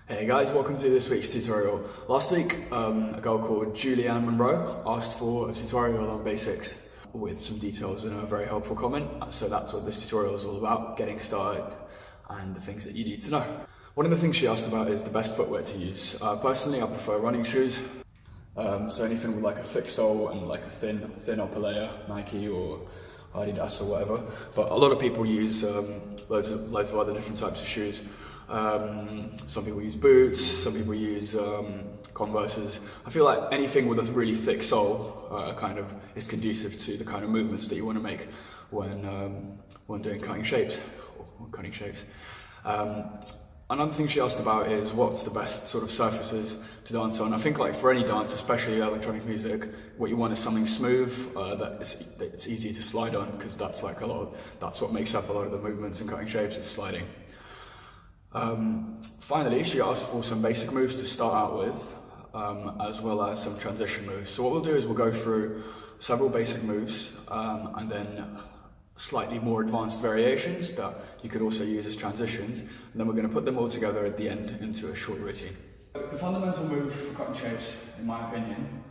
Hey guys, welcome to this week's tutorial. Last week, a girl called Julie Anne Monroe asked for a tutorial on basics with some details and a very helpful comment. So that's what this tutorial is all about, getting started and the things that you need to know. One of the things she asked about is the best footwear to use. Personally, I prefer running shoes. So anything with like a thick sole and like a thin upper layer, Nike or Adidas or whatever. But a lot of people use loads of other different types of shoes. Some people use boots, some people use Converses. I feel like anything with a really thick sole kind of is conducive to the kind of movements that you want to make when doing cutting shapes. Another thing she asked about is what's the best sort of surfaces to dance on. I think like for any dance, especially electronic music, what you want is something smooth that it's easy to slide on, because that's what makes up a lot of the movements in cutting shapes. It's sliding. Finally, she asked for some basic moves to start out with, as well as some transition moves. So what we'll do is we'll go through several basic moves and then slightly more advanced variations that you could also use as transitions, and then we're going to put them all together at the end into a short routine. The fundamental move for cutting shapes, in my opinion,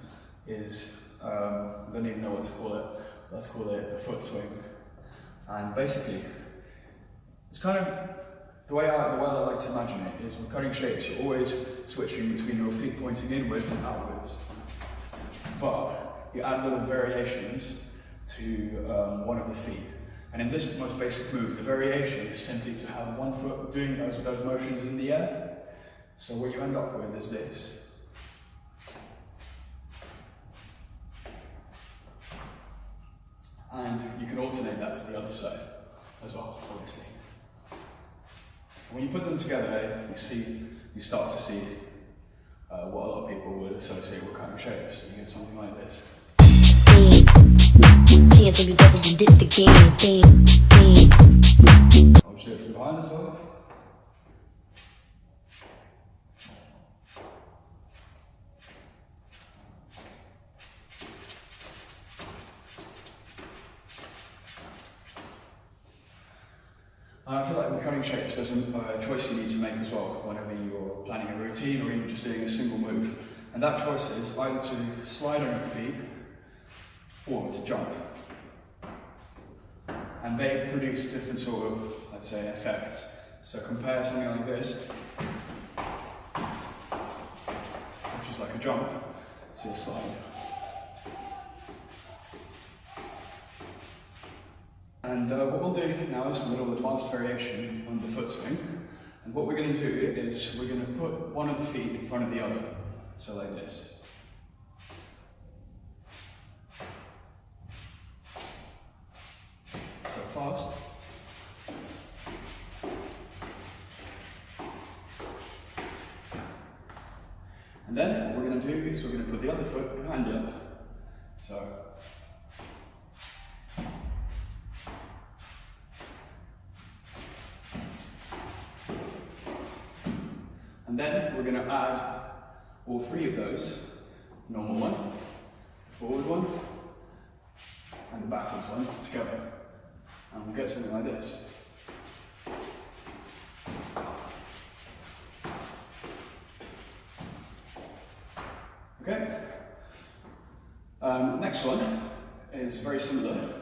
is, I don't even know what to call it, let's call it the foot swing. And basically, it's kind of, the way I like to imagine it is with cutting shapes, you're always switching between your feet pointing inwards and outwards. But you add little variations to one of the feet. And in this most basic move, the variation is simply to have one foot doing those motions in the air. So what you end up with is this. And you can alternate that to the other side as well, obviously. When you put them together, you start to see what a lot of people would associate with cutting shapes. You get something like this. I'll just do it from behind as well. I feel like with cutting shapes, there's a choice you need to make as well whenever you're planning a routine or even just doing a single move. And that choice is either to slide on your feet or to jump. And they produce different sort of, let's say, effects. So compare something like this, which is like a jump, to a slide. And what we'll do now is a little advanced variation on the foot swing. And what we're going to do is we're going to put one of the feet in front of the other. So like this. So fast. And then what we're going to do is we're going to put the other foot behind the other. So. And then we're going to add all three of those, the normal one, the forward one, and the backwards one together. And we'll get something like this. Okay? Next one is very similar.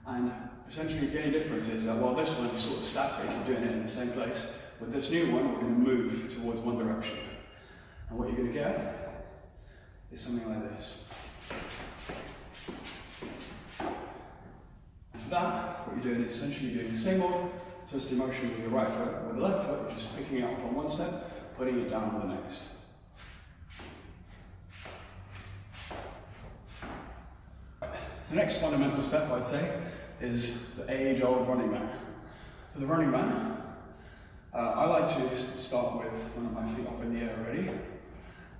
And essentially the only difference is that while this one is sort of static, you're doing it in the same place, with this new one, we're going to move towards one direction. And what you're going to get is something like this. And for that, what you're doing is essentially doing the same old twisting motion with your right foot, with the left foot, just picking it up on one step, putting it down on the next. The next fundamental step, I'd say, is the age-old running man. For the running man, I like to start with one of my feet up in the air already,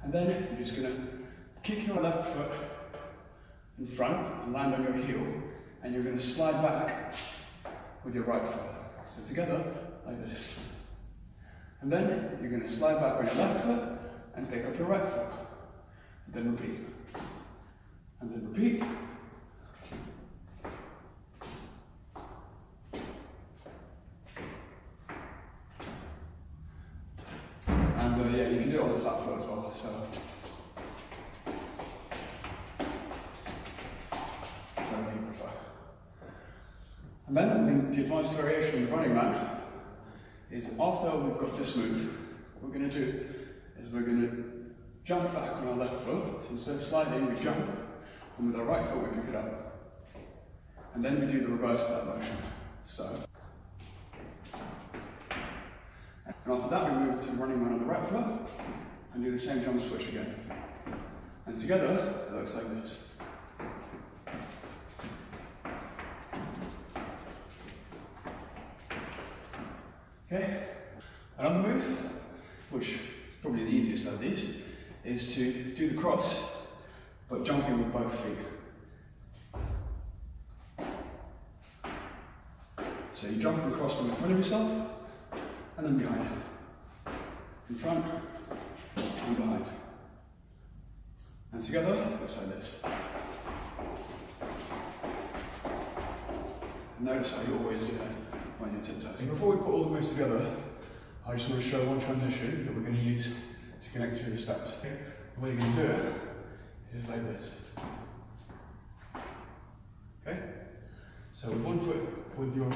and then you're just going to kick your left foot in front and land on your heel, and you're going to slide back with your right foot. So together, like this. And then you're going to slide back on your left foot and pick up your right foot. And then repeat. And then repeat. And yeah, you can do it on the flat foot as well. So whatever you prefer. And then the advanced variation of the running man is after we've got this move, what we're going to do is we're going to jump back on our left foot. So instead of sliding, we jump, and with our right foot we pick it up. And then we do the reverse of that motion. So, and after that we move to the running man on the right foot, and do the same jump switch again. And together, it looks like this. Okay, another move, which is probably the easiest of these, is to do the cross, but jumping with both feet. So you jump and cross them in front of yourself, and then behind. In front, and behind. And together, it looks like this. And notice how you always do that when you're tiptoeing. Before we put all the moves together, I just want to show one transition that we're going to use to connect through the steps. Okay? The way you're going to do it is like this. Okay? So with one foot, with your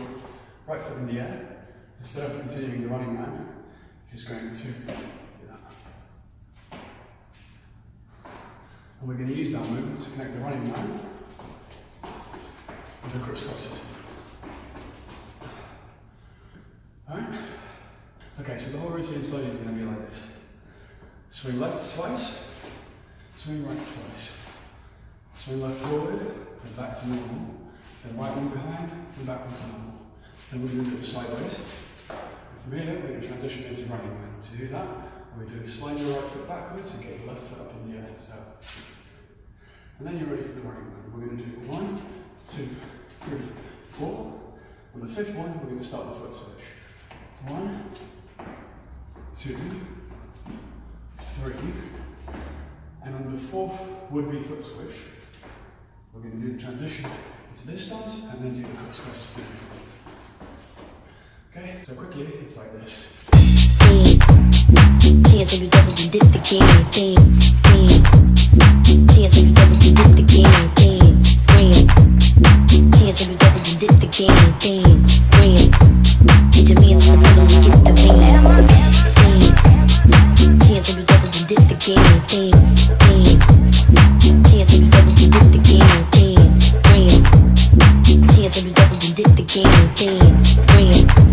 right foot in the air, instead of continuing the running man, you're just going to do that. And we're going to use that movement to connect the running man with the crisscrosses. Alright? Okay, so the whole routine slowly is going to be like this. Swing left twice, swing right twice. Swing left forward, and back to normal. Then right one behind, and backwards to normal. Then we're going to do it sideways. And from here, we're going to transition into running man. To do that, we're going to slide your right foot backwards and get your left foot up in the air. So, and then you're ready for the running man. We're going to do 1, 2, 3, 4. On the fifth one, we're going to start the foot switch. 1, 2, 3, and on the fourth would-be foot switch, we're going to do the transition into this stance and then do the cross to finish. Okay, so quickly, it's like this. Cheers every double you did the game. Cheers every double you did the game. Scream. Cheers every double you did the game. Scream. Get your meals on the table, you get the vein. Cheers every double you did the game. Cheers every double you did the game. Scream. Cheers every double you did the game. Scream.